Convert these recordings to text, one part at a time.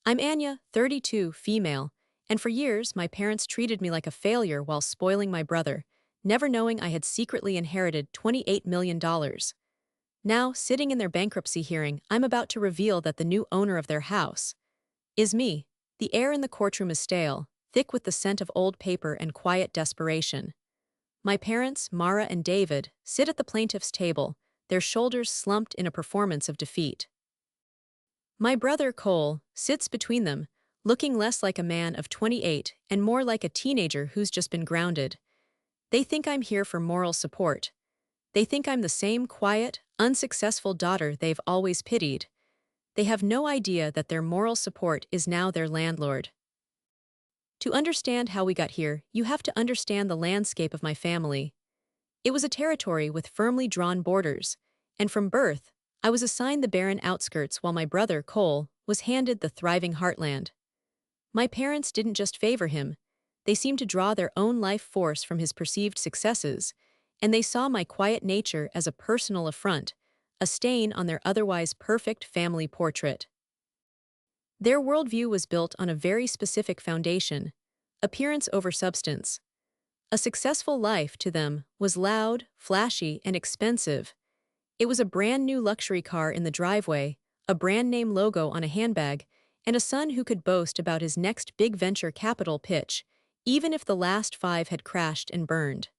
I'm Anya, 32, female, and for years my parents treated me like a failure while spoiling my brother, never knowing I had secretly inherited $28 million. Now, sitting in their bankruptcy hearing, I'm about to reveal that the new owner of their house is me. The air in the courtroom is stale, thick with the scent of old paper and quiet desperation. My parents, Mara and David, sit at the plaintiff's table, their shoulders slumped in a performance of defeat. My brother, Cole, sits between them, looking less like a man of 28 and more like a teenager who's just been grounded. They think I'm here for moral support. They think I'm the same quiet, unsuccessful daughter they've always pitied. They have no idea that their moral support is now their landlord. To understand how we got here, you have to understand the landscape of my family. It was a territory with firmly drawn borders, and from birth, I was assigned the barren outskirts while my brother, Cole, was handed the thriving heartland. My parents didn't just favor him, they seemed to draw their own life force from his perceived successes, and they saw my quiet nature as a personal affront, a stain on their otherwise perfect family portrait. Their worldview was built on a very specific foundation: appearance over substance. A successful life, to them, was loud, flashy, and expensive. It was a brand new luxury car in the driveway, a brand name logo on a handbag, and a son who could boast about his next big venture capital pitch, even if the last five had crashed and burned.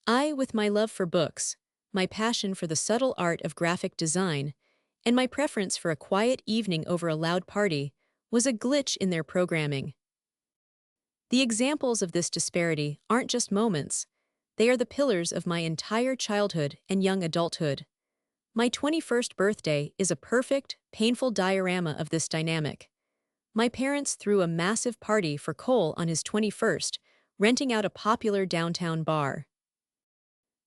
I, with my love for books, my passion for the subtle art of graphic design, and my preference for a quiet evening over a loud party, was a glitch in their programming. The examples of this disparity aren't just moments, they are the pillars of my entire childhood and young adulthood. My 21st birthday is a perfect, painful diorama of this dynamic. My parents threw a massive party for Cole on his 21st, renting out a popular downtown bar.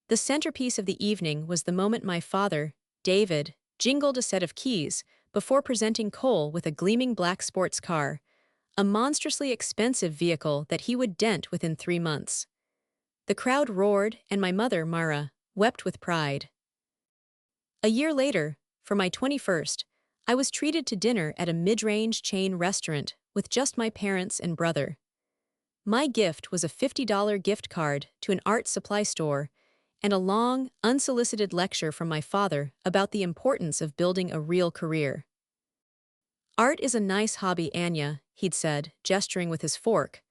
The centerpiece of the evening was the moment my father, David, jingled a set of keys before presenting Cole with a gleaming black sports car, a monstrously expensive vehicle that he would dent within 3 months. The crowd roared, and my mother, Mara, wept with pride. A year later, for my 21st, I was treated to dinner at a mid-range chain restaurant with just my parents and brother. My gift was a $50 gift card to an art supply store and a long, unsolicited lecture from my father about the importance of building a real career. "Art is a nice hobby, Anya," he'd said, gesturing with his fork.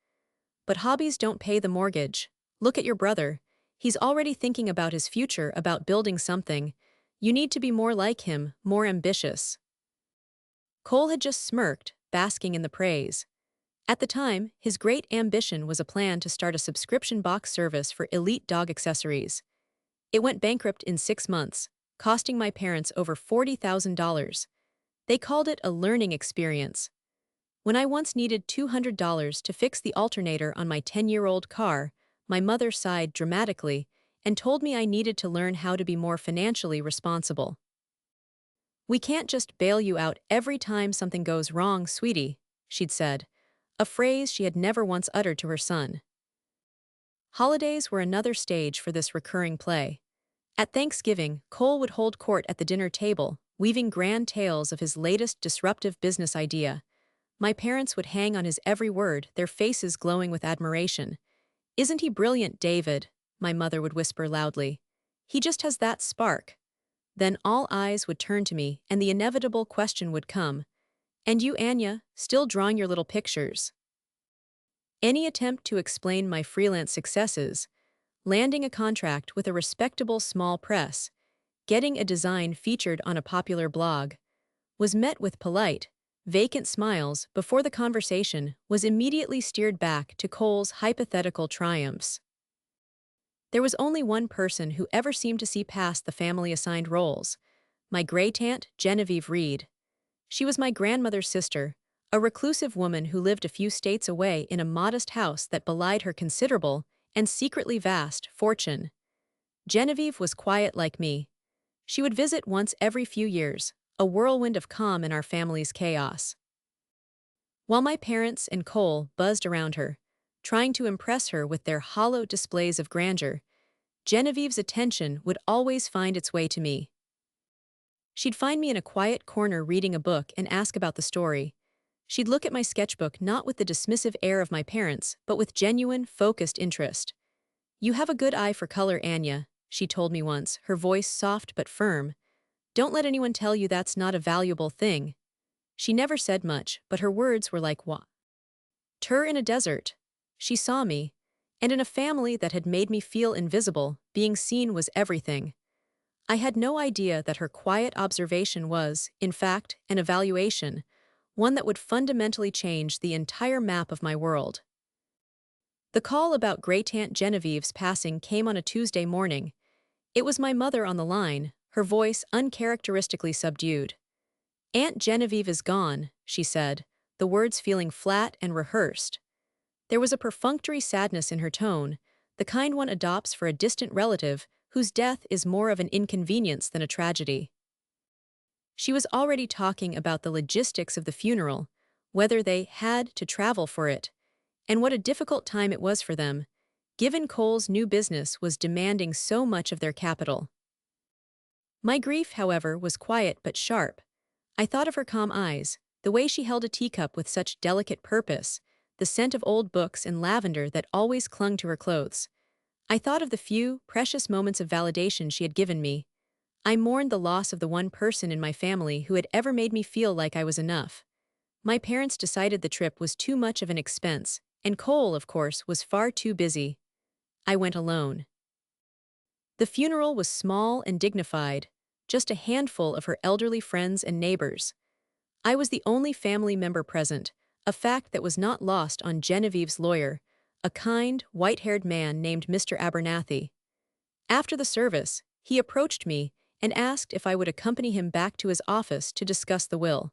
"But hobbies don't pay the mortgage. Look at your brother. He's already thinking about his future, about building something. You need to be more like him, more ambitious." Cole had just smirked, basking in the praise. At the time, his great ambition was a plan to start a subscription box service for elite dog accessories. It went bankrupt in 6 months, costing my parents over $40,000. They called it a learning experience. When I once needed $200 to fix the alternator on my 10-year-old car, my mother sighed dramatically and told me I needed to learn how to be more financially responsible. "We can't just bail you out every time something goes wrong, sweetie," she'd said, a phrase she had never once uttered to her son. Holidays were another stage for this recurring play. At Thanksgiving, Cole would hold court at the dinner table, weaving grand tales of his latest disruptive business idea. My parents would hang on his every word, their faces glowing with admiration. "Isn't he brilliant, David?" my mother would whisper loudly. "He just has that spark." Then all eyes would turn to me, and the inevitable question would come. "And you, Anya, still drawing your little pictures?" Any attempt to explain my freelance successes, landing a contract with a respectable small press, getting a design featured on a popular blog, was met with polite, vacant smiles before the conversation was immediately steered back to Cole's hypothetical triumphs. There was only one person who ever seemed to see past the family-assigned roles: my great-aunt, Genevieve Reed. She was my grandmother's sister, a reclusive woman who lived a few states away in a modest house that belied her considerable and secretly vast fortune. Genevieve was quiet like me. She would visit once every few years, a whirlwind of calm in our family's chaos. While my parents and Cole buzzed around her, trying to impress her with their hollow displays of grandeur, Genevieve's attention would always find its way to me. She'd find me in a quiet corner reading a book and ask about the story. She'd look at my sketchbook not with the dismissive air of my parents, but with genuine, focused interest. "You have a good eye for color, Anya," she told me once, her voice soft but firm. "Don't let anyone tell you that's not a valuable thing." She never said much, but her words were like water in a desert. She saw me, and in a family that had made me feel invisible, being seen was everything. I had no idea that her quiet observation was, in fact, an evaluation, one that would fundamentally change the entire map of my world. The call about great-aunt Genevieve's passing came on a Tuesday morning. It was my mother on the line, her voice uncharacteristically subdued. "Aunt Genevieve is gone," she said, the words feeling flat and rehearsed. There was a perfunctory sadness in her tone, the kind one adopts for a distant relative whose death is more of an inconvenience than a tragedy. She was already talking about the logistics of the funeral, whether they had to travel for it, and what a difficult time it was for them, given Cole's new business was demanding so much of their capital. My grief, however, was quiet but sharp. I thought of her calm eyes, the way she held a teacup with such delicate purpose, the scent of old books and lavender that always clung to her clothes. I thought of the few, precious moments of validation she had given me. I mourned the loss of the one person in my family who had ever made me feel like I was enough. My parents decided the trip was too much of an expense, and Cole, of course, was far too busy. I went alone. The funeral was small and dignified, just a handful of her elderly friends and neighbors. I was the only family member present, a fact that was not lost on Genevieve's lawyer, a kind, white-haired man named Mr. Abernathy. After the service, he approached me and asked if I would accompany him back to his office to discuss the will.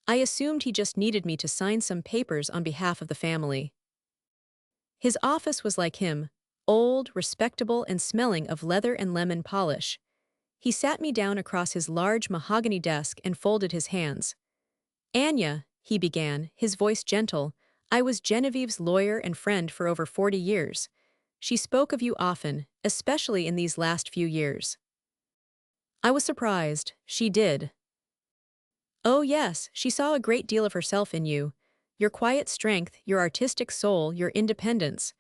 I assumed he just needed me to sign some papers on behalf of the family. His office was like him, old, respectable, and smelling of leather and lemon polish. He sat me down across his large mahogany desk and folded his hands. "Anya," he began, his voice gentle, "I was Genevieve's lawyer and friend for over 40 years. She spoke of you often, especially in these last few years." I was surprised. She did. "Oh yes, she saw a great deal of herself in you. Your quiet strength, your artistic soul, your independence.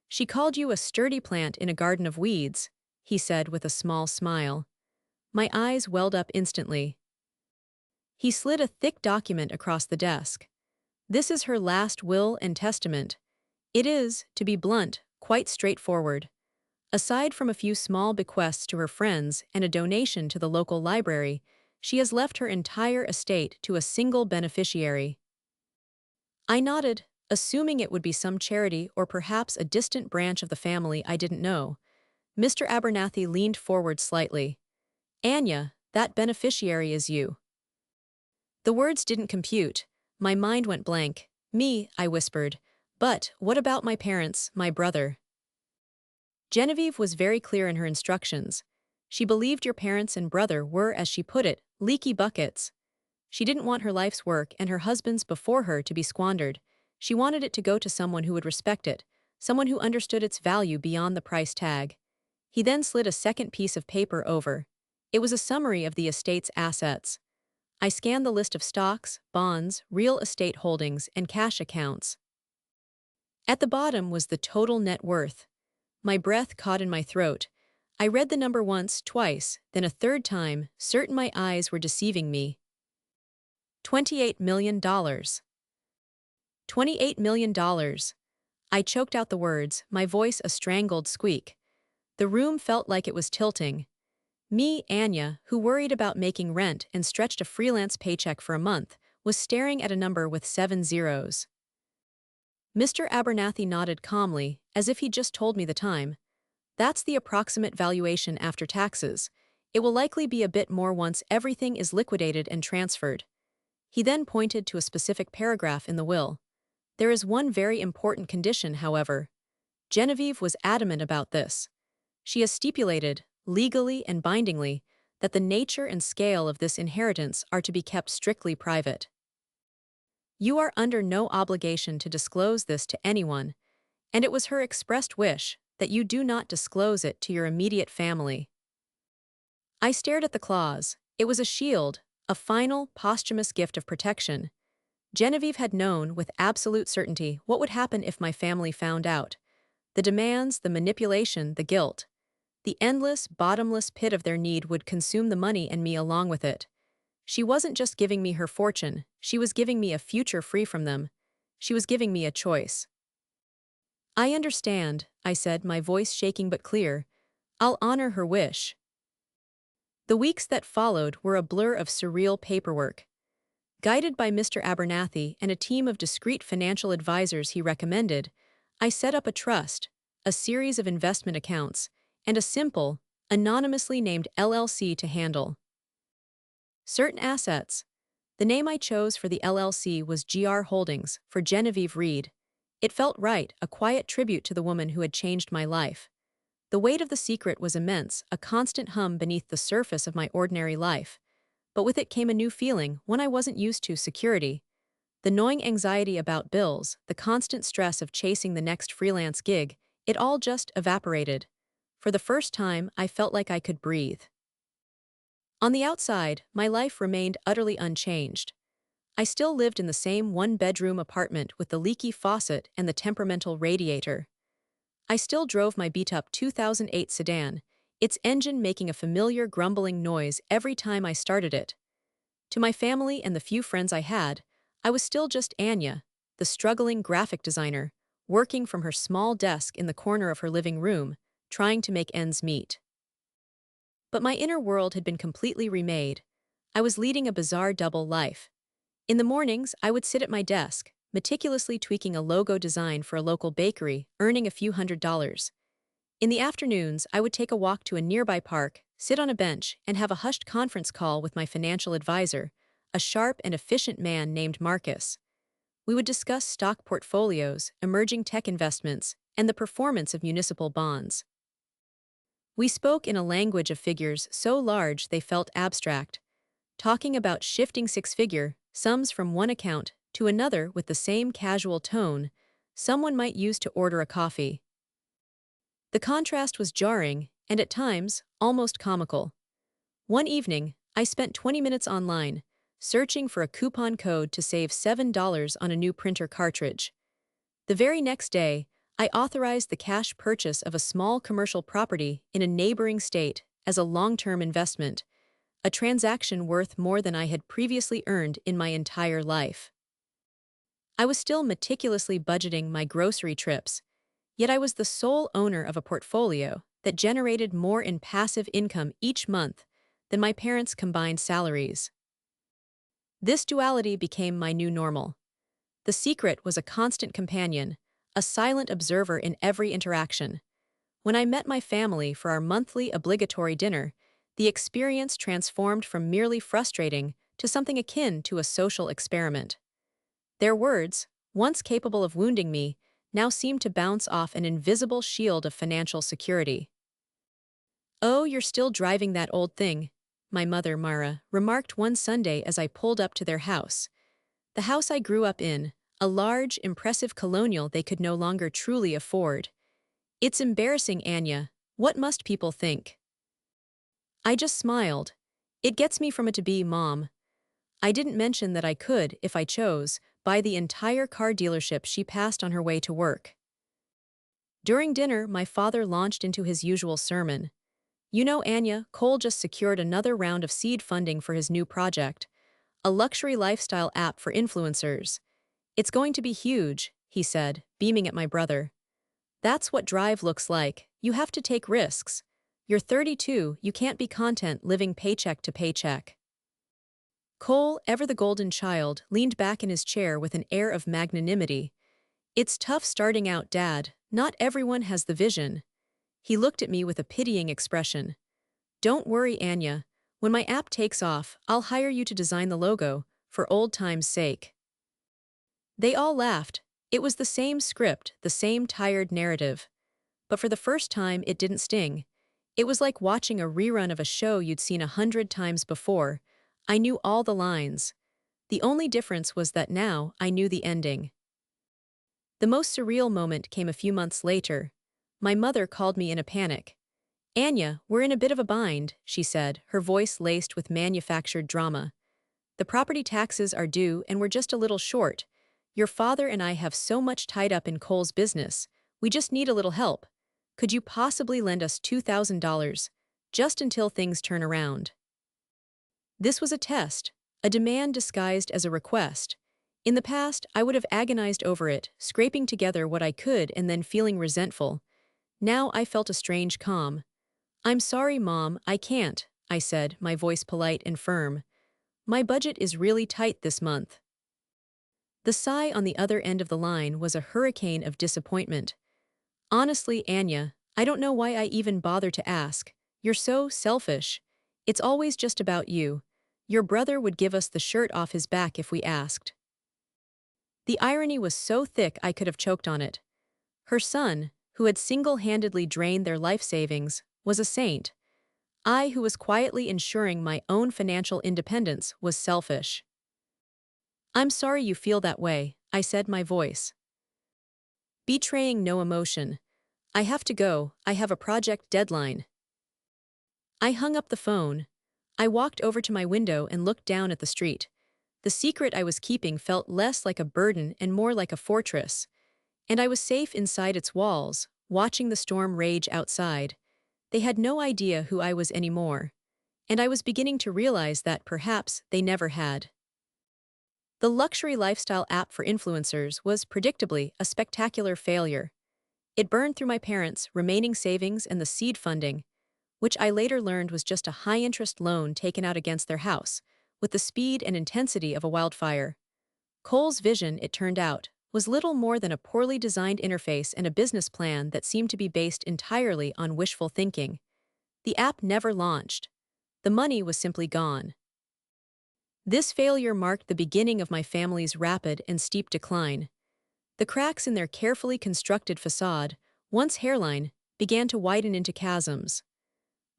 She called you a sturdy plant in a garden of weeds," he said with a small smile. My eyes welled up instantly. He slid a thick document across the desk. "This is her last will and testament. It is, to be blunt, quite straightforward. Aside from a few small bequests to her friends and a donation to the local library, she has left her entire estate to a single beneficiary." I nodded, assuming it would be some charity or perhaps a distant branch of the family I didn't know. Mr. Abernathy leaned forward slightly. "Anya, that beneficiary is you." The words didn't compute. My mind went blank. "Me," I whispered. "But what about my parents, my brother?" Genevieve was very clear in her instructions. She believed your parents and brother were, as she put it, leaky buckets. She didn't want her life's work and her husband's before her to be squandered. She wanted it to go to someone who would respect it, someone who understood its value beyond the price tag. He then slid a second piece of paper over. It was a summary of the estate's assets. I scanned the list of stocks, bonds, real estate holdings, and cash accounts. At the bottom was the total net worth. My breath caught in my throat. I read the number once, twice, then a third time, certain my eyes were deceiving me. $28 million. $28 million. I choked out the words, my voice a strangled squeak. The room felt like it was tilting. Me, Anya, who worried about making rent and stretched a freelance paycheck for a month, was staring at a number with 7 zeros. Mr. Abernathy nodded calmly, as if he'd just told me the time. "That's the approximate valuation after taxes. It will likely be a bit more once everything is liquidated and transferred." He then pointed to a specific paragraph in the will. "There is one very important condition, however." Genevieve was adamant about this. "She has stipulated, legally and bindingly, that the nature and scale of this inheritance are to be kept strictly private. You are under no obligation to disclose this to anyone, and it was her expressed wish that you do not disclose it to your immediate family." I stared at the clause. It was a shield, a final, posthumous gift of protection. Genevieve had known with absolute certainty what would happen if my family found out. The demands, the manipulation, the guilt. The endless, bottomless pit of their need would consume the money and me along with it. She wasn't just giving me her fortune, she was giving me a future free from them. She was giving me a choice. I understand, I said, my voice shaking but clear. I'll honor her wish. The weeks that followed were a blur of surreal paperwork. Guided by Mr. Abernathy and a team of discreet financial advisors he recommended, I set up a trust, a series of investment accounts, and a simple, anonymously named LLC to handle certain assets. The name I chose for the LLC was GR Holdings, for Genevieve Reed. It felt right, a quiet tribute to the woman who had changed my life. The weight of the secret was immense, a constant hum beneath the surface of my ordinary life. But with it came a new feeling, one I wasn't used to: security. The gnawing anxiety about bills, the constant stress of chasing the next freelance gig, it all just evaporated. For the first time, I felt like I could breathe. On the outside, my life remained utterly unchanged. I still lived in the same one-bedroom apartment with the leaky faucet and the temperamental radiator. I still drove my beat-up 2008 sedan, its engine making a familiar grumbling noise every time I started it. To my family and the few friends I had, I was still just Anya, the struggling graphic designer, working from her small desk in the corner of her living room, trying to make ends meet. But my inner world had been completely remade. I was leading a bizarre double life. In the mornings, I would sit at my desk, meticulously tweaking a logo design for a local bakery, earning a few $100s. In the afternoons, I would take a walk to a nearby park, sit on a bench, and have a hushed conference call with my financial advisor, a sharp and efficient man named Marcus. We would discuss stock portfolios, emerging tech investments, and the performance of municipal bonds. We spoke in a language of figures so large they felt abstract, talking about shifting six-figure sums from one account to another with the same casual tone someone might use to order a coffee. The contrast was jarring, and at times, almost comical. One evening, I spent 20 minutes online, searching for a coupon code to save $7 on a new printer cartridge. The very next day, I authorized the cash purchase of a small commercial property in a neighboring state as a long-term investment, a transaction worth more than I had previously earned in my entire life. I was still meticulously budgeting my grocery trips, yet I was the sole owner of a portfolio that generated more in passive income each month than my parents' combined salaries. This duality became my new normal. The secret was a constant companion, a silent observer in every interaction. When I met my family for our monthly obligatory dinner, the experience transformed from merely frustrating to something akin to a social experiment. Their words, once capable of wounding me, now seemed to bounce off an invisible shield of financial security. "Oh, you're still driving that old thing," my mother, Mara, remarked one Sunday as I pulled up to their house. The house I grew up in, a large, impressive colonial they could no longer truly afford. "It's embarrassing, Anya. What must people think?" I just smiled. "It gets me from A to B, Mom." I didn't mention that I could, if I chose, buy the entire car dealership she passed on her way to work. During dinner, my father launched into his usual sermon. "You know, Anya, Cole just secured another round of seed funding for his new project, a luxury lifestyle app for influencers. It's going to be huge," he said, beaming at my brother. "That's what drive looks like. You have to take risks. You're 32, you can't be content living paycheck to paycheck." Cole, ever the golden child, leaned back in his chair with an air of magnanimity. "It's tough starting out, Dad. Not everyone has the vision." He looked at me with a pitying expression. "Don't worry, Anya. When my app takes off, I'll hire you to design the logo, for old time's sake." They all laughed. It was the same script, the same tired narrative. But for the first time, it didn't sting. It was like watching a rerun of a show you'd seen 100 times before. I knew all the lines. The only difference was that now I knew the ending. The most surreal moment came a few months later. My mother called me in a panic. "Anya, we're in a bit of a bind," she said, her voice laced with manufactured drama. the property taxes are due and we're just a little short. Your father and I have so much tied up in Cole's business. We just need a little help. Could you possibly lend us $2,000, just until things turn around? This was a test, a demand disguised as a request. In the past, I would have agonized over it, scraping together what I could and then feeling resentful. Now I felt a strange calm. "I'm sorry, Mom, I can't," I said, my voice polite and firm. "My budget is really tight this month." The sigh on the other end of the line was a hurricane of disappointment. "Honestly, Anya, I don't know why I even bother to ask. You're so selfish. It's always just about you. Your brother would give us the shirt off his back if we asked." The irony was so thick I could have choked on it. Her son, who had single-handedly drained their life savings, was a saint. I, who was quietly ensuring my own financial independence, was selfish. "I'm sorry you feel that way," I said, my voice betraying no emotion. "I have to go, I have a project deadline." I hung up the phone. I walked over to my window and looked down at the street. The secret I was keeping felt less like a burden and more like a fortress. And I was safe inside its walls, watching the storm rage outside. They had no idea who I was anymore. And I was beginning to realize that perhaps they never had. The luxury lifestyle app for influencers was, predictably, a spectacular failure. It burned through my parents' remaining savings and the seed funding, which I later learned was just a high-interest loan taken out against their house, with the speed and intensity of a wildfire. Cole's vision, it turned out, was little more than a poorly designed interface and a business plan that seemed to be based entirely on wishful thinking. The app never launched. The money was simply gone. This failure marked the beginning of my family's rapid and steep decline. The cracks in their carefully constructed facade, once hairline, began to widen into chasms.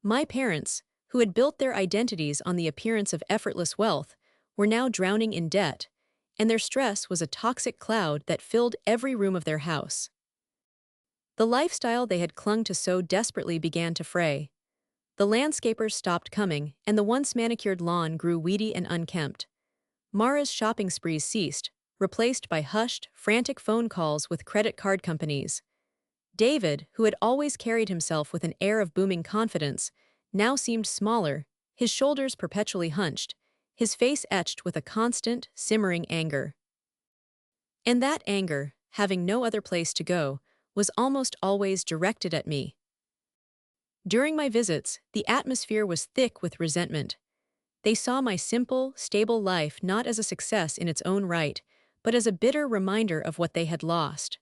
My parents, who had built their identities on the appearance of effortless wealth, were now drowning in debt, and their stress was a toxic cloud that filled every room of their house. The lifestyle they had clung to so desperately began to fray. The landscapers stopped coming, and the once manicured lawn grew weedy and unkempt. Mara's shopping sprees ceased, replaced by hushed, frantic phone calls with credit card companies. David, who had always carried himself with an air of booming confidence, now seemed smaller, his shoulders perpetually hunched, his face etched with a constant, simmering anger. And that anger, having no other place to go, was almost always directed at me. During my visits, the atmosphere was thick with resentment. They saw my simple, stable life not as a success in its own right, but as a bitter reminder of what they had lost.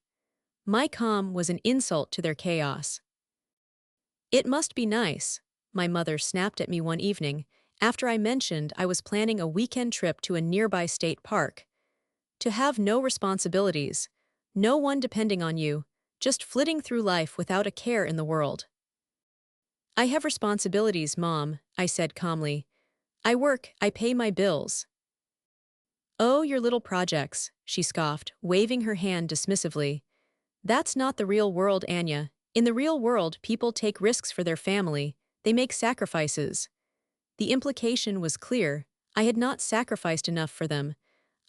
My calm was an insult to their chaos. "It must be nice," my mother snapped at me one evening, after I mentioned I was planning a weekend trip to a nearby state park. "To have no responsibilities, no one depending on you, just flitting through life without a care in the world." "I have responsibilities, Mom," I said calmly. "I work, I pay my bills." "Oh, your little projects," she scoffed, waving her hand dismissively. "That's not the real world, Anya. In the real world, people take risks for their family, they make sacrifices." The implication was clear. I had not sacrificed enough for them.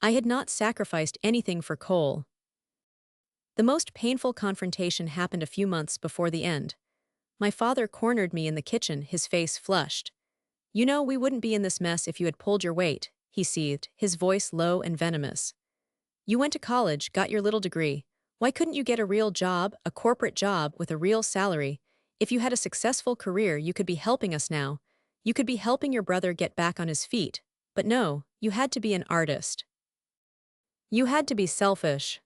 I had not sacrificed anything for Cole. The most painful confrontation happened a few months before the end. My father cornered me in the kitchen, his face flushed. "You know, we wouldn't be in this mess if you had pulled your weight," he seethed, his voice low and venomous. "You went to college, got your little degree. Why couldn't you get a real job, a corporate job with a real salary? If you had a successful career, you could be helping us now. You could be helping your brother get back on his feet. But no, you had to be an artist. You had to be selfish."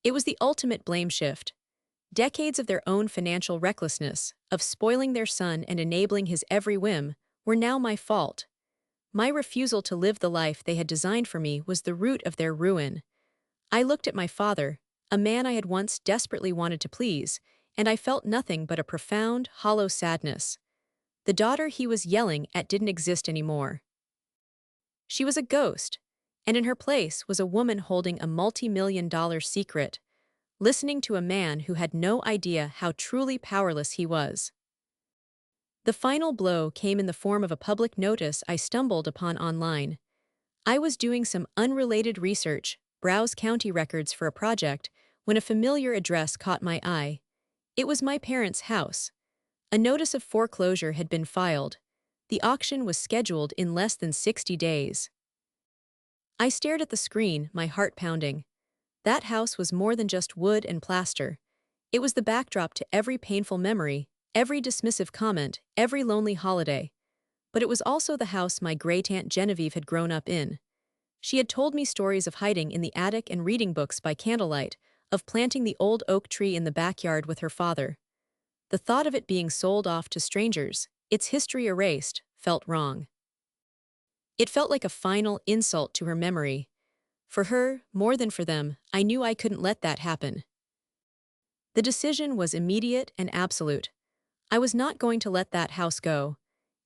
It was the ultimate blame shift. Decades of their own financial recklessness, of spoiling their son and enabling his every whim, were now my fault. My refusal to live the life they had designed for me was the root of their ruin. I looked at my father, a man I had once desperately wanted to please, and I felt nothing but a profound, hollow sadness. The daughter he was yelling at didn't exist anymore. She was a ghost, and in her place was a woman holding a multi-million-dollar secret, listening to a man who had no idea how truly powerless he was. The final blow came in the form of a public notice I stumbled upon online. I was doing some unrelated research, browse county records for a project, when a familiar address caught my eye. It was my parents' house. A notice of foreclosure had been filed. The auction was scheduled in less than 60 days. I stared at the screen, my heart pounding. That house was more than just wood and plaster. It was the backdrop to every painful memory, every dismissive comment, every lonely holiday. But it was also the house my great-aunt Genevieve had grown up in. She had told me stories of hiding in the attic and reading books by candlelight, of planting the old oak tree in the backyard with her father. The thought of it being sold off to strangers, its history erased, felt wrong. It felt like a final insult to her memory. For her, more than for them, I knew I couldn't let that happen. The decision was immediate and absolute. I was not going to let that house go.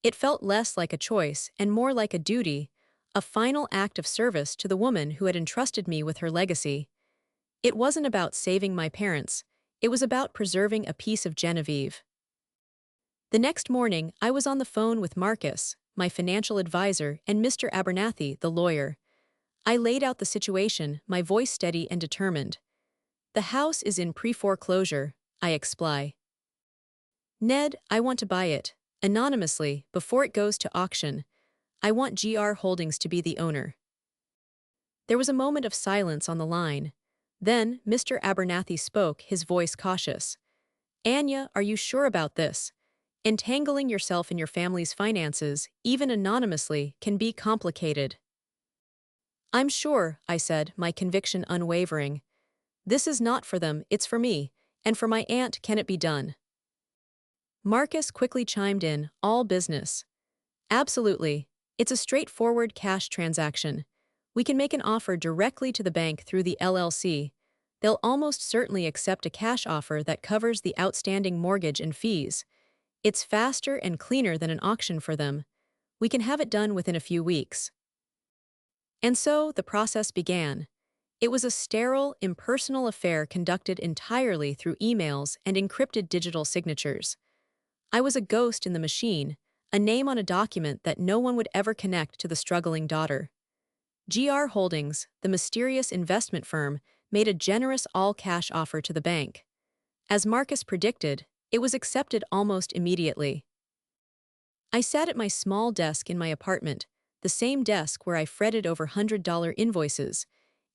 It felt less like a choice and more like a duty, a final act of service to the woman who had entrusted me with her legacy. It wasn't about saving my parents, it was about preserving a piece of Genevieve. The next morning, I was on the phone with Marcus, my financial advisor, and Mr. Abernathy, the lawyer. I laid out the situation, my voice steady and determined. The house is in pre-foreclosure, I explained. Ned, I want to buy it, anonymously, before it goes to auction. I want GR Holdings to be the owner. There was a moment of silence on the line. Then, Mr. Abernathy spoke, his voice cautious. Anya, are you sure about this? Entangling yourself in your family's finances, even anonymously, can be complicated. I'm sure, I said, my conviction unwavering. This is not for them, it's for me, and for my aunt can it be done? Marcus quickly chimed in, all business. Absolutely. It's a straightforward cash transaction. We can make an offer directly to the bank through the LLC. They'll almost certainly accept a cash offer that covers the outstanding mortgage and fees. It's faster and cleaner than an auction for them. We can have it done within a few weeks. And so the process began. It was a sterile, impersonal affair conducted entirely through emails and encrypted digital signatures. I was a ghost in the machine, a name on a document that no one would ever connect to the struggling daughter. GR Holdings, the mysterious investment firm, made a generous all-cash offer to the bank. As Marcus predicted, it was accepted almost immediately. I sat at my small desk in my apartment, the same desk where I fretted over $100 invoices,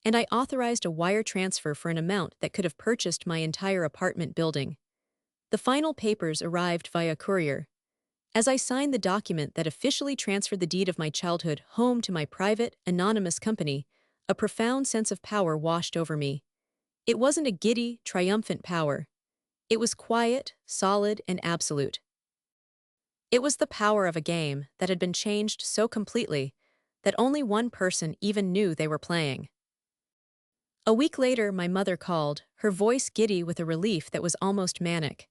and I authorized a wire transfer for an amount that could have purchased my entire apartment building. The final papers arrived via courier. As I signed the document that officially transferred the deed of my childhood home to my private, anonymous company, a profound sense of power washed over me. It wasn't a giddy, triumphant power. It was quiet, solid, and absolute. It was the power of a game that had been changed so completely that only one person even knew they were playing. A week later, my mother called, her voice giddy with a relief that was almost manic.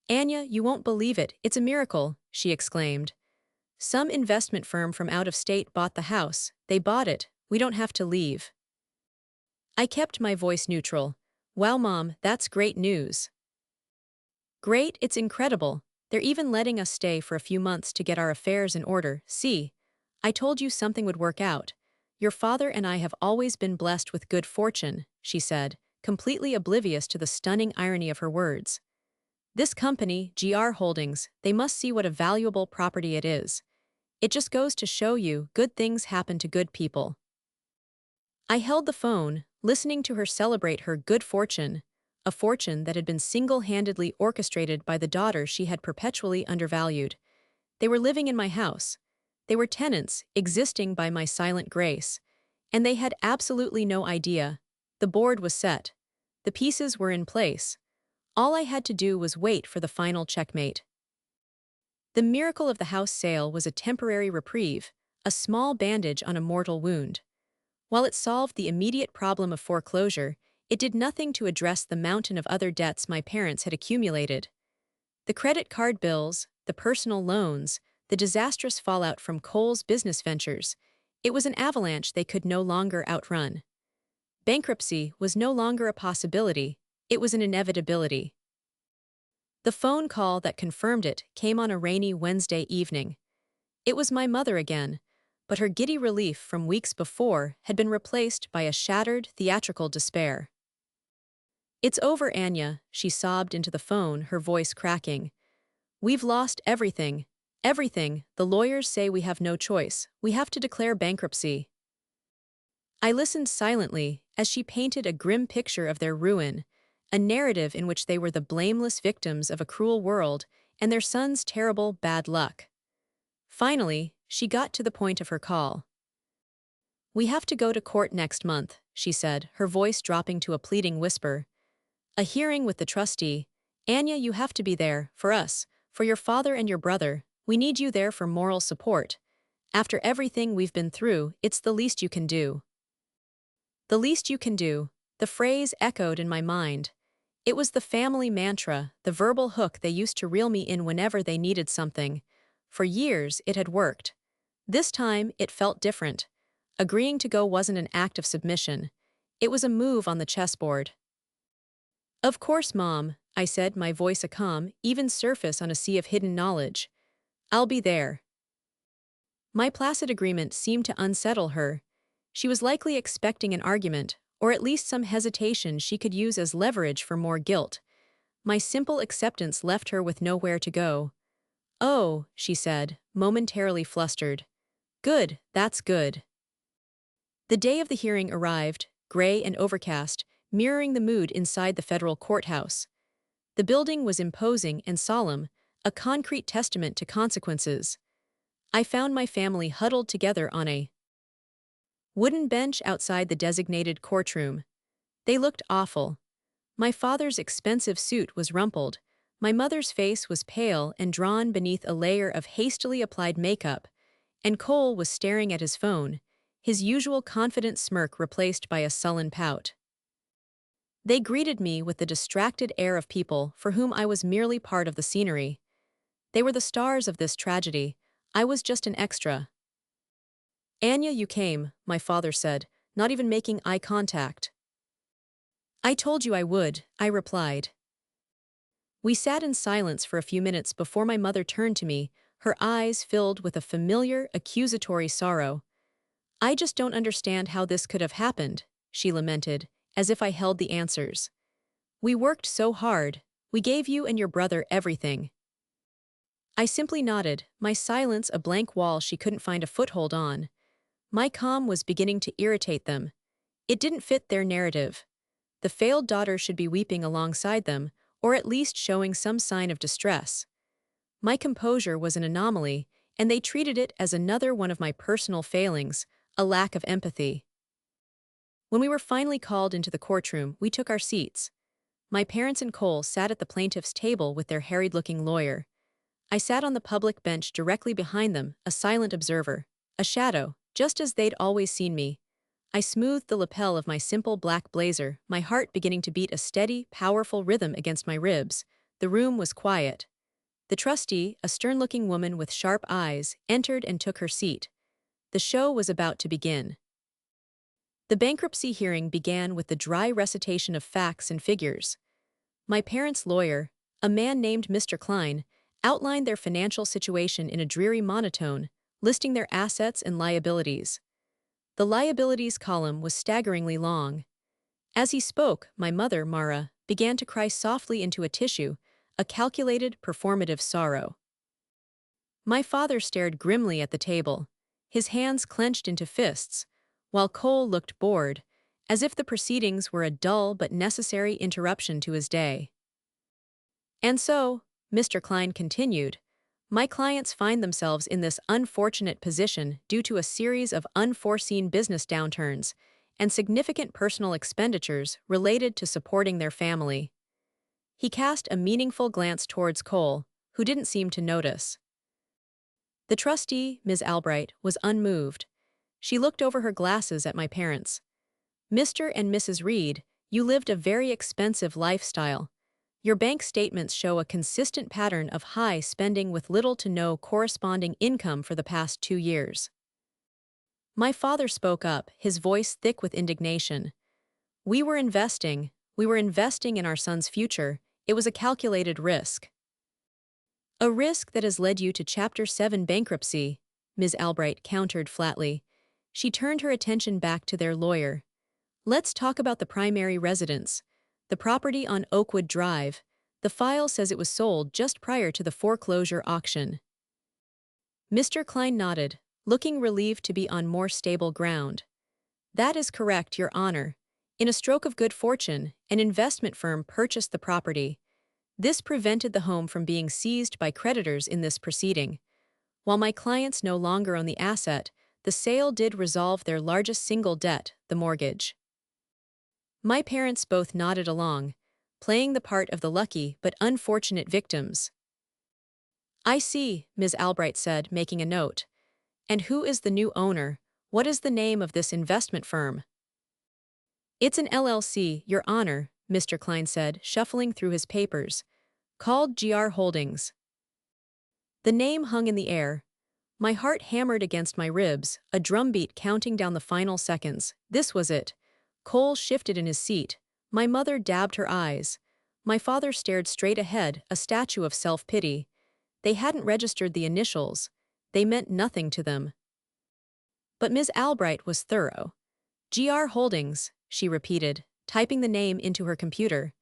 Anya, you won't believe it, it's a miracle, she exclaimed. Some investment firm from out of state bought the house, they bought it, we don't have to leave. I kept my voice neutral. Wow, Mom, that's great news. Great, it's incredible. They're even letting us stay for a few months to get our affairs in order. See, I told you something would work out. Your father and I have always been blessed with good fortune, she said, completely oblivious to the stunning irony of her words. This company, GR Holdings, they must see what a valuable property it is. It just goes to show you, good things happen to good people. I held the phone, listening to her celebrate her good fortune, a fortune that had been single-handedly orchestrated by the daughter she had perpetually undervalued. They were living in my house. They were tenants, existing by my silent grace. And they had absolutely no idea. The board was set. The pieces were in place. All I had to do was wait for the final checkmate. The miracle of the house sale was a temporary reprieve, a small bandage on a mortal wound. While it solved the immediate problem of foreclosure, it did nothing to address the mountain of other debts my parents had accumulated. The credit card bills, the personal loans, the disastrous fallout from Cole's business ventures, it was an avalanche they could no longer outrun. Bankruptcy was no longer a possibility, it was an inevitability. The phone call that confirmed it came on a rainy Wednesday evening. It was my mother again, but her giddy relief from weeks before had been replaced by a shattered, theatrical despair. "It's over, Anya," she sobbed into the phone, her voice cracking. "We've lost everything. Everything. The lawyers say we have no choice. We have to declare bankruptcy." I listened silently as she painted a grim picture of their ruin, a narrative in which they were the blameless victims of a cruel world and their son's terrible bad luck. Finally, she got to the point of her call. "We have to go to court next month," she said, her voice dropping to a pleading whisper. "A hearing with the trustee. Anya, you have to be there, for us, for your father and your brother. We need you there for moral support. After everything we've been through, it's the least you can do." The least you can do. The phrase echoed in my mind. It was the family mantra, the verbal hook they used to reel me in whenever they needed something. For years, it had worked. This time, it felt different. Agreeing to go wasn't an act of submission. It was a move on the chessboard. "Of course, Mom," I said, my voice a calm, even surface on a sea of hidden knowledge. "I'll be there." My placid agreement seemed to unsettle her. She was likely expecting an argument, or at least some hesitation she could use as leverage for more guilt. My simple acceptance left her with nowhere to go. "Oh," she said, momentarily flustered. "Good, that's good." The day of the hearing arrived, gray and overcast, mirroring the mood inside the federal courthouse. The building was imposing and solemn, a concrete testament to consequences. I found my family huddled together on a wooden bench outside the designated courtroom. They looked awful. My father's expensive suit was rumpled. My mother's face was pale and drawn beneath a layer of hastily applied makeup, and Cole was staring at his phone, his usual confident smirk replaced by a sullen pout. They greeted me with the distracted air of people for whom I was merely part of the scenery. They were the stars of this tragedy. I was just an extra. "Anya, you came," my father said, not even making eye contact. "I told you I would," I replied. We sat in silence for a few minutes before my mother turned to me, her eyes filled with a familiar, accusatory sorrow. "I just don't understand how this could have happened," she lamented, as if I held the answers. "We worked so hard. We gave you and your brother everything." I simply nodded, my silence a blank wall she couldn't find a foothold on. My calm was beginning to irritate them. It didn't fit their narrative. The failed daughter should be weeping alongside them, or at least showing some sign of distress. My composure was an anomaly, and they treated it as another one of my personal failings, a lack of empathy. When we were finally called into the courtroom, we took our seats. My parents and Cole sat at the plaintiff's table with their harried-looking lawyer. I sat on the public bench directly behind them, a silent observer, a shadow, just as they'd always seen me. I smoothed the lapel of my simple black blazer, my heart beginning to beat a steady, powerful rhythm against my ribs. The room was quiet. The trustee, a stern-looking woman with sharp eyes, entered and took her seat. The show was about to begin. The bankruptcy hearing began with the dry recitation of facts and figures. My parents' lawyer, a man named Mr. Klein, outlined their financial situation in a dreary monotone, listing their assets and liabilities. The liabilities column was staggeringly long. As he spoke, my mother, Mara, began to cry softly into a tissue, a calculated, performative sorrow. My father stared grimly at the table, his hands clenched into fists, while Cole looked bored, as if the proceedings were a dull but necessary interruption to his day. "And so," Mr. Klein continued, "my clients find themselves in this unfortunate position due to a series of unforeseen business downturns and significant personal expenditures related to supporting their family." He cast a meaningful glance towards Cole, who didn't seem to notice. The trustee, Ms. Albright, was unmoved. She looked over her glasses at my parents. "Mr. and Mrs. Reed, you lived a very expensive lifestyle. Your bank statements show a consistent pattern of high spending with little to no corresponding income for the past 2 years." My father spoke up, his voice thick with indignation. We were investing in our son's future. It was a calculated risk. "A risk that has led you to Chapter 7 bankruptcy," Ms. Albright countered flatly. She turned her attention back to their lawyer. Let's talk about the primary residence. The property on Oakwood Drive. The file says it was sold just prior to the foreclosure auction. Mr. Klein nodded, looking relieved to be on more stable ground. That is correct, Your Honor. In a stroke of good fortune, an investment firm purchased the property. This prevented the home from being seized by creditors in this proceeding. While my clients no longer own the asset, the sale did resolve their largest single debt, the mortgage. My parents both nodded along, playing the part of the lucky but unfortunate victims. I see, Ms. Albright said, making a note. And who is the new owner? What is the name of this investment firm? It's an LLC, Your Honor, Mr. Klein said, shuffling through his papers. Called GR Holdings. The name hung in the air. My heart hammered against my ribs, a drumbeat counting down the final seconds. This was it. Cole shifted in his seat. My mother dabbed her eyes. My father stared straight ahead, a statue of self-pity. They hadn't registered the initials. They meant nothing to them. But Ms. Albright was thorough. GR Holdings, she repeated, typing the name into her computer.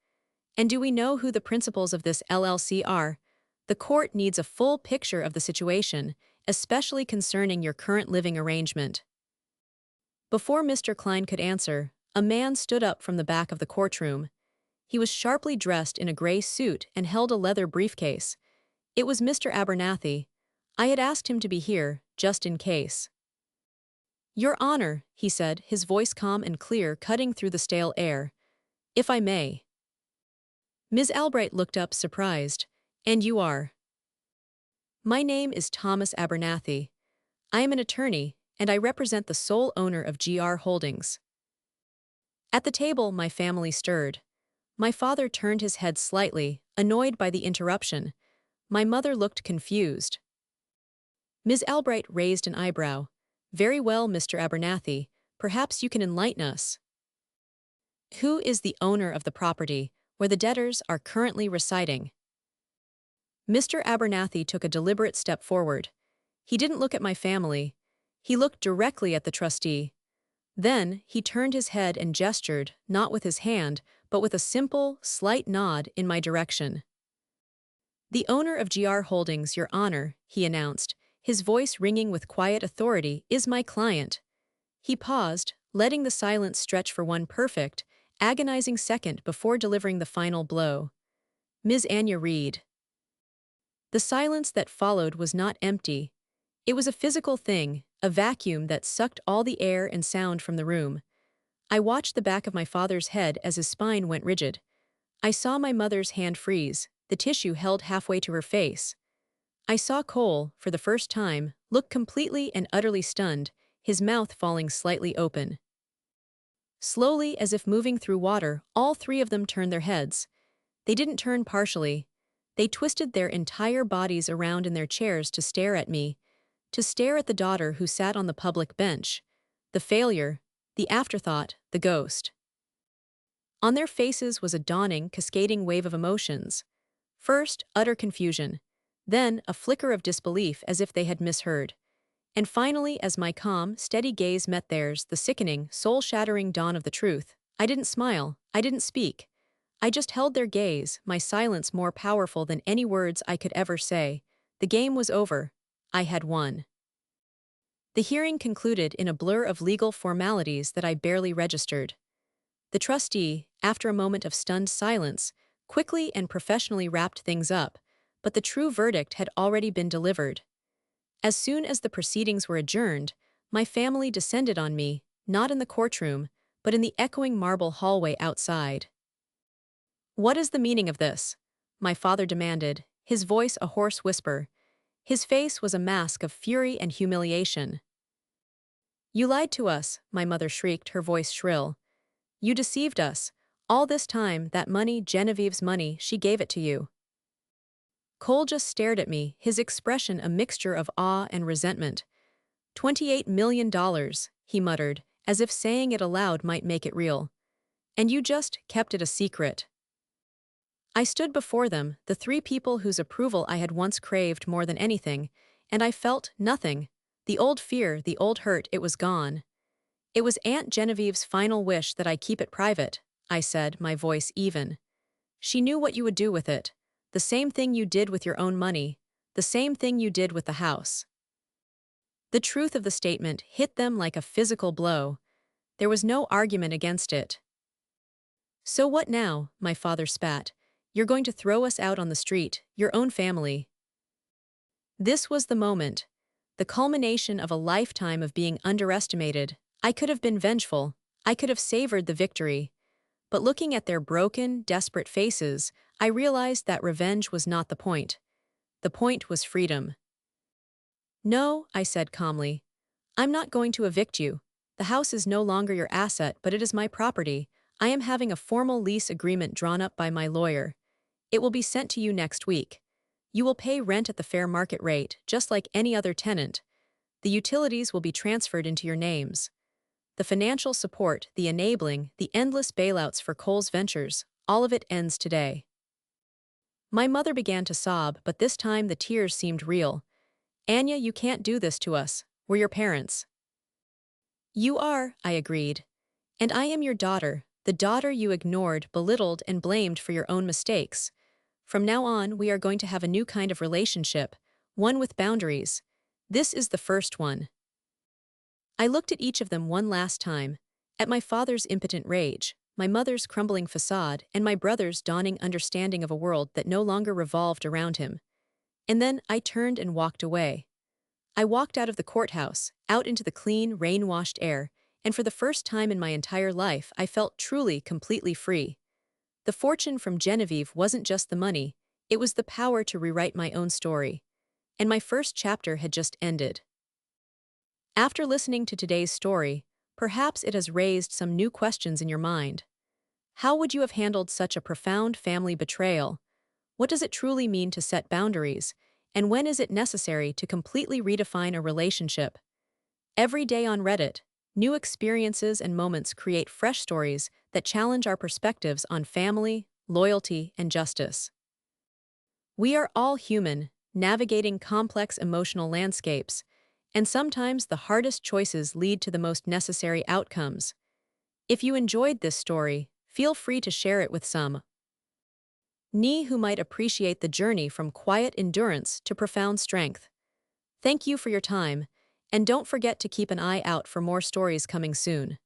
And do we know who the principals of this LLC are? The court needs a full picture of the situation, especially concerning your current living arrangement. Before Mr. Klein could answer, a man stood up from the back of the courtroom. He was sharply dressed in a gray suit and held a leather briefcase. It was Mr. Abernathy. I had asked him to be here, just in case. Your Honor, he said, his voice calm and clear, cutting through the stale air. If I may. Ms. Albright looked up, surprised. And you are? My name is Thomas Abernathy. I am an attorney, and I represent the sole owner of GR Holdings. At the table, my family stirred. My father turned his head slightly, annoyed by the interruption. My mother looked confused. Ms. Albright raised an eyebrow. Very well, Mr. Abernathy, perhaps you can enlighten us. Who is the owner of the property where the debtors are currently residing? Mr. Abernathy took a deliberate step forward. He didn't look at my family. He looked directly at the trustee. Then, he turned his head and gestured, not with his hand, but with a simple, slight nod in my direction. The owner of GR Holdings, Your Honor, he announced, his voice ringing with quiet authority, is my client. He paused, letting the silence stretch for one perfect, agonizing second before delivering the final blow. Ms. Anya Reed. The silence that followed was not empty. It was a physical thing, a vacuum that sucked all the air and sound from the room. I watched the back of my father's head as his spine went rigid. I saw my mother's hand freeze, the tissue held halfway to her face. I saw Cole, for the first time, look completely and utterly stunned, his mouth falling slightly open. Slowly, as if moving through water, all three of them turned their heads. They didn't turn partially. They twisted their entire bodies around in their chairs to stare at me, to stare at the daughter who sat on the public bench, the failure, the afterthought, the ghost. On their faces was a dawning, cascading wave of emotions. First, utter confusion. Then, a flicker of disbelief as if they had misheard. And finally, as my calm, steady gaze met theirs, the sickening, soul-shattering dawn of the truth. I didn't smile. I didn't speak. I just held their gaze, my silence more powerful than any words I could ever say. The game was over. I had won. The hearing concluded in a blur of legal formalities that I barely registered. The trustee, after a moment of stunned silence, quickly and professionally wrapped things up, but the true verdict had already been delivered. As soon as the proceedings were adjourned, my family descended on me, not in the courtroom, but in the echoing marble hallway outside. What is the meaning of this? My father demanded, his voice a hoarse whisper. His face was a mask of fury and humiliation. You lied to us, my mother shrieked, her voice shrill. You deceived us. All this time, that money, Genevieve's money, she gave it to you. Cole just stared at me, his expression a mixture of awe and resentment. $28 million, he muttered, as if saying it aloud might make it real. And you just kept it a secret. I stood before them, the three people whose approval I had once craved more than anything, and I felt nothing. The old fear, the old hurt, it was gone. It was Aunt Genevieve's final wish that I keep it private, I said, my voice even. She knew what you would do with it. The same thing you did with your own money. The same thing you did with the house. The truth of the statement hit them like a physical blow. There was no argument against it. So what now? My father spat. You're going to throw us out on the street, your own family. This was the moment. The culmination of a lifetime of being underestimated. I could have been vengeful. I could have savored the victory. But looking at their broken, desperate faces, I realized that revenge was not the point. The point was freedom. No, I said calmly. I'm not going to evict you. The house is no longer your asset, but it is my property. I am having a formal lease agreement drawn up by my lawyer. It will be sent to you next week. You will pay rent at the fair market rate, just like any other tenant. The utilities will be transferred into your names. The financial support, the enabling, the endless bailouts for Cole's ventures, all of it ends today. My mother began to sob, but this time the tears seemed real. Anya, you can't do this to us. We're your parents. You are, I agreed. And I am your daughter, the daughter you ignored, belittled, and blamed for your own mistakes. From now on, we are going to have a new kind of relationship, one with boundaries. This is the first one. I looked at each of them one last time, at my father's impotent rage, my mother's crumbling facade, and my brother's dawning understanding of a world that no longer revolved around him. And then I turned and walked away. I walked out of the courthouse, out into the clean, rain-washed air, and for the first time in my entire life, I felt truly, completely free. The fortune from Genevieve wasn't just the money, it was the power to rewrite my own story. And my first chapter had just ended. After listening to today's story, perhaps it has raised some new questions in your mind. How would you have handled such a profound family betrayal? What does it truly mean to set boundaries? And when is it necessary to completely redefine a relationship? Every day on Reddit, new experiences and moments create fresh stories that challenge our perspectives on family, loyalty, and justice. We are all human, navigating complex emotional landscapes, and sometimes the hardest choices lead to the most necessary outcomes. If you enjoyed this story, feel free to share it with some who might appreciate the journey from quiet endurance to profound strength. Thank you for your time, and don't forget to keep an eye out for more stories coming soon.